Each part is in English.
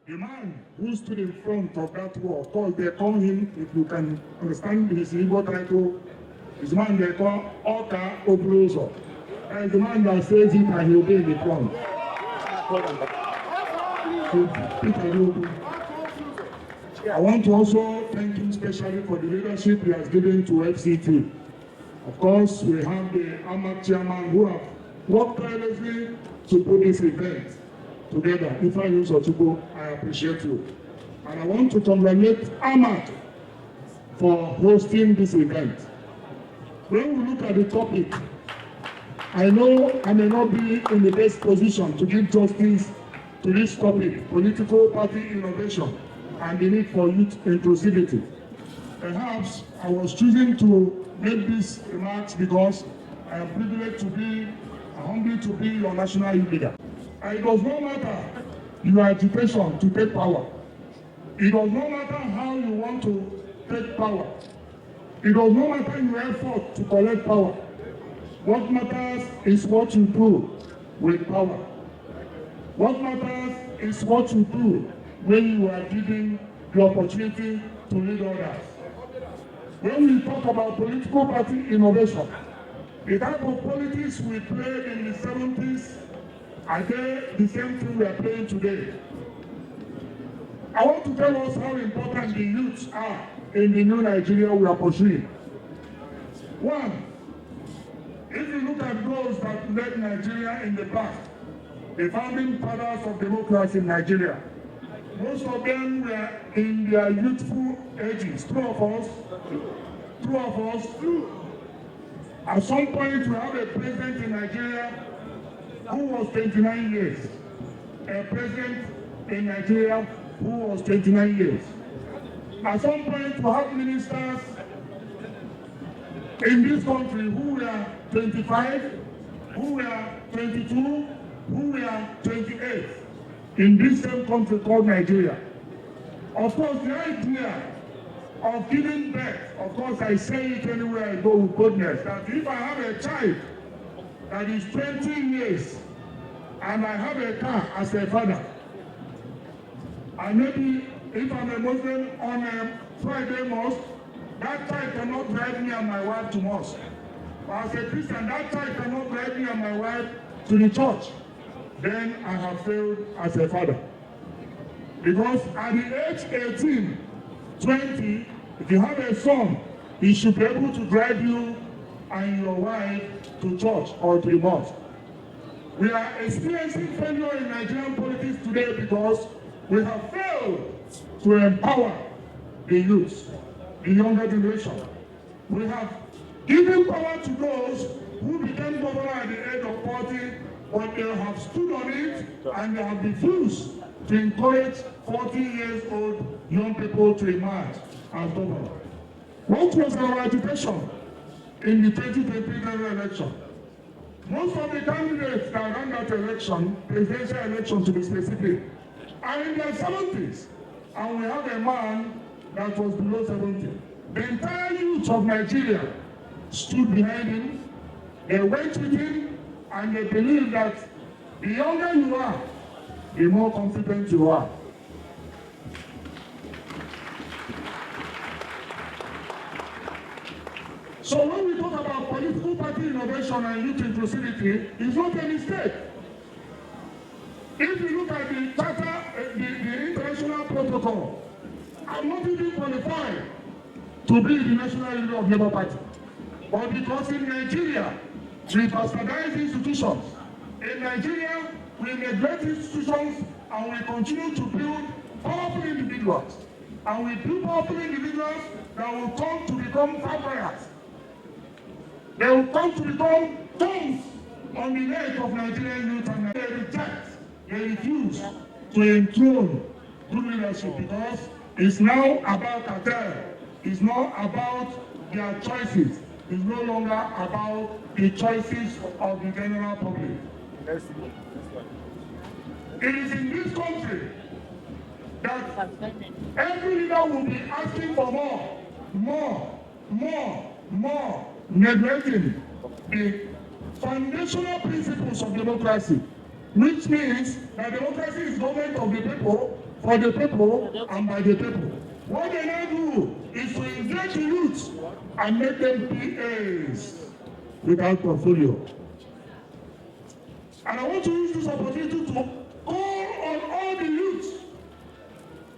The man who stood in front of that war, of course they call him, if you can understand his Igbo title, is the man they call Oka Obrozo. That is the man that says it and he'll be in the front. I want to also thank him specially for the leadership he has given to FCT. Of course, we have the AMAC chairman who have worked tirelessly to put this event together. If I use Otubo, I appreciate you. And I want to congratulate AMAC for hosting this event. When we look at the topic, I know I may not be in the best position to give justice to this topic, political party innovation and the need for youth inclusivity. Perhaps I was choosing to make these remarks because I am privileged to be, humbled to be your national youth leader. And it does not matter your agitation to take power. It does not matter how you want to take power. It does not matter your effort to collect power. What matters is what you do with power. What matters is what you do when you are given the opportunity to lead others. When we talk about political party innovation, the type of politics we played in the 70s are they the same thing we are playing today. I want to tell us how important the youths are in the new Nigeria we are pursuing. One, if you look at those that led Nigeria in the past, the founding fathers of democracy in Nigeria, most of them were in their youthful ages. Two of us. At some point, we have a president in Nigeria who was 29 years. A president in Nigeria who was 29 years. At some point, we have ministers in this country who were 25, who were 22, who were 28 in this same country called Nigeria. Of course, the idea of giving birth, of course, I say it anywhere I go with goodness, that if I have a child that is 20 years and I have a car as a father, and maybe if I'm a Muslim on a Friday mosque, that child cannot drive me and my wife to mosque. Or as a Christian, that child cannot drive me and my wife to the church. Then I have failed as a father. Because at the age 18, 20, if you have a son, he should be able to drive you and your wife to church or to the mosque. We are experiencing failure in Nigerian politics today because we have failed to empower the youth, the younger generation. We have given power to those who became governor at the age of 40, but they have stood on it and they have refused to encourage 40 years old young people to emerge as governor. What was our agitation in the 2020 general election? Most of the candidates that ran that election, presidential election to be specific, are in their 70s. And we have a man that was below 70. The entire youth of Nigeria stood behind him. They went with him, and they believe that the younger you are, the more confident you are. So when we talk about political party innovation and youth inclusivity, it's not a mistake. If you look at the charter, the international protocol, I'm not even qualified to be the national leader of Labour Party. But because in Nigeria, we bastardize institutions. In Nigeria, we neglect institutions and we continue to build powerful individuals. And we build powerful individuals that will come to become vampires. They will come to become thorns on the neck of Nigerian youth, and they reject, they refuse to enthrone good leadership because it's now about cartel. It's not about their choices. It's no longer about the choices of the general public. It is in this country that every leader will be asking for more, neglecting the foundational principles of democracy, which means that democracy is government of the people, for the people and by the people. What they now do is to engage the youth and make them PAs without portfolio. And I want to use this opportunity to call on all the youth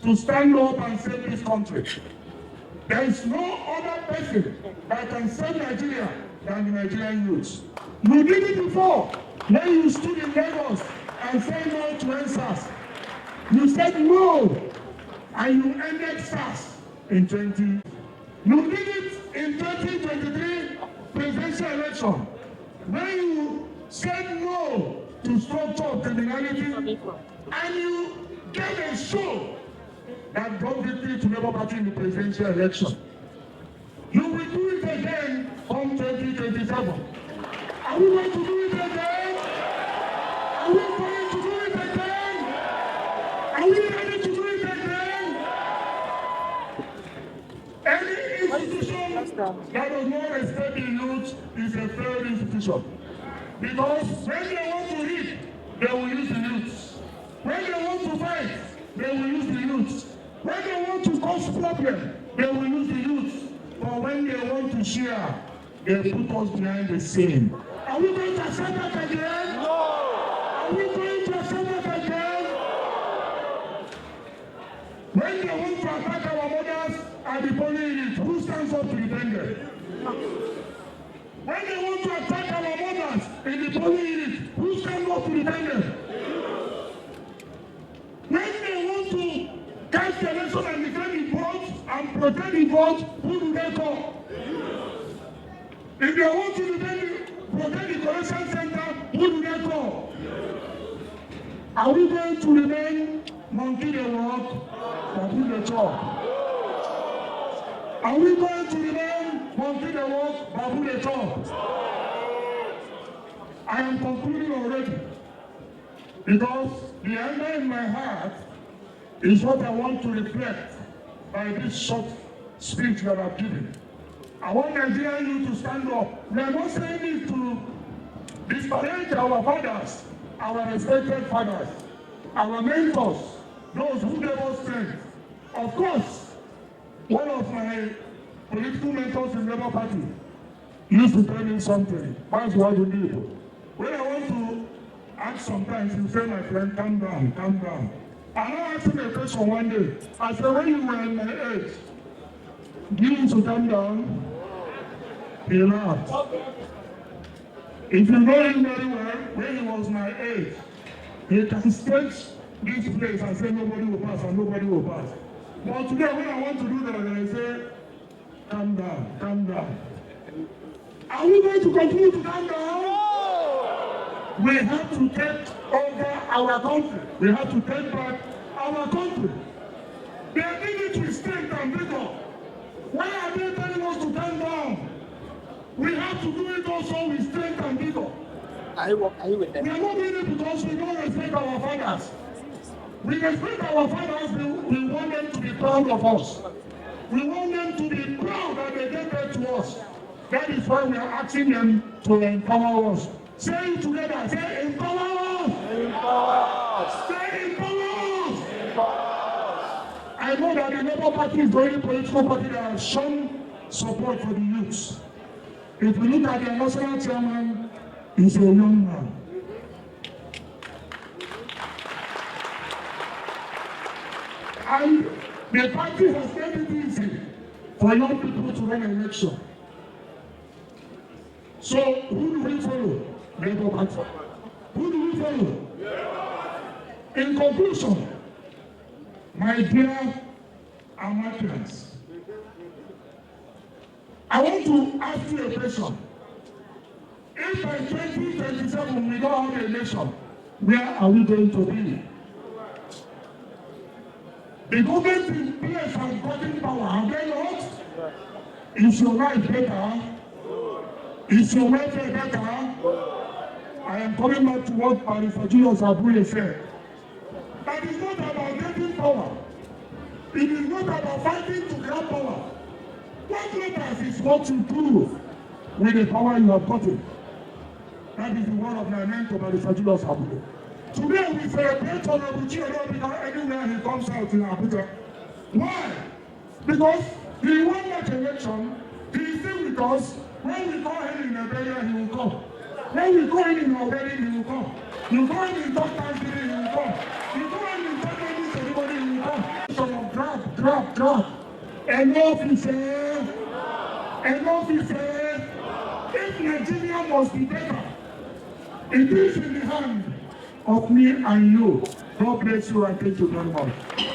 to stand up and save this country. There is no other person that can save Nigeria than the Nigerian youth. You did it before when you stood in Lagos and said no to NSAS. You said no, and you ended SARS in 20. You did it in 2023 presidential election when you said no to structure of criminality, and you gave a show that brought victory to Labour Party in the presidential election. You will do it again from 2027. Are we going to do it again? Are we going to do it again? Are we ready to do it again? Any institution that does not respect the youth is a failed institution. Because when they want to read, they will use the youth. When they want to fight, they will use the youth. When they want to cause problem, they will use the youth. But when they want to share, they put us behind the scene. Are we going to accept that again? No! Are we going to accept that again? When they want to attack our mothers and the polling unit, who stands up to defend them? When they want to attack our mothers in the polling unit, who stands up to defend them? When they want to cast the election and defend the vote and protect the vote, who do they call? If they want to protect the collection center, who do they call? Are we going to remain monkey the walk or do the talk? Are we going to remain monkey the walk or do the talk? I am concluding already because the anger in my heart is what I want to reflect by this short speech that I've given. I want Nigerian youth to stand up. We are not saying it to disparage our fathers, our respected fathers, our mentors, those who gave us strength. Of course, one of my political mentors in the Labour Party used to tell me something. That's what we do. When I want to ask sometimes, you say, my friend, calm down, calm down. And I asked him a question one day. I said, when you were in my age, do you need to calm down? He laughed. If you know him very well, when he was my age, he can stretch this place and say nobody will pass and nobody will pass. But today when I want to do that, I say, calm down, calm down. Are we going to continue to calm down? No! We have to take over our country. We have to take back our country. They did it with strength and vigor. Why are they telling us to calm down? We have to do it also with strength and vigor. Are you with them? We are not doing it because we don't respect our fathers. We respect our fathers. We want them to be proud of us. We want them to be proud that they gave birth to us. That is why we are asking them to empower us. Say it together. Say empower us. Empower us. Say empower us. Empower us. I know that the Labour Party is the only political party that has shown support for the youths. If you look at the national chairman, he's a young man. And the party has made it easy for young people to run an election. So who do we follow? Labour Party. Who do we follow? In conclusion, my dear Americans, I want to ask you a question. If by 2027 we don't have an election, where are we going to be? The government in place has gotten power, have they not? Is your life better? Is your welfare better? I am coming back to what Barrister Julius Abuye said. That is not about getting power. It is not about fighting to grab power. What matters is what you do with the power you have gotten. That is the word of my mentor, Barrister Julius Abuye. Today we celebrate Honorable Tinubu anywhere he comes out in Abuja. Why? Because he won that election. He is still with us. When we call him in a burial, he will come. When we call him in our wedding, he will come. You call him in third Thanksgiving, he will come. You call him in third wedding ceremony, he will come. So drop. Enough is said. Enough is said. If Nigeria must be better, it is in the hand of me and you. God bless you and thank you very much.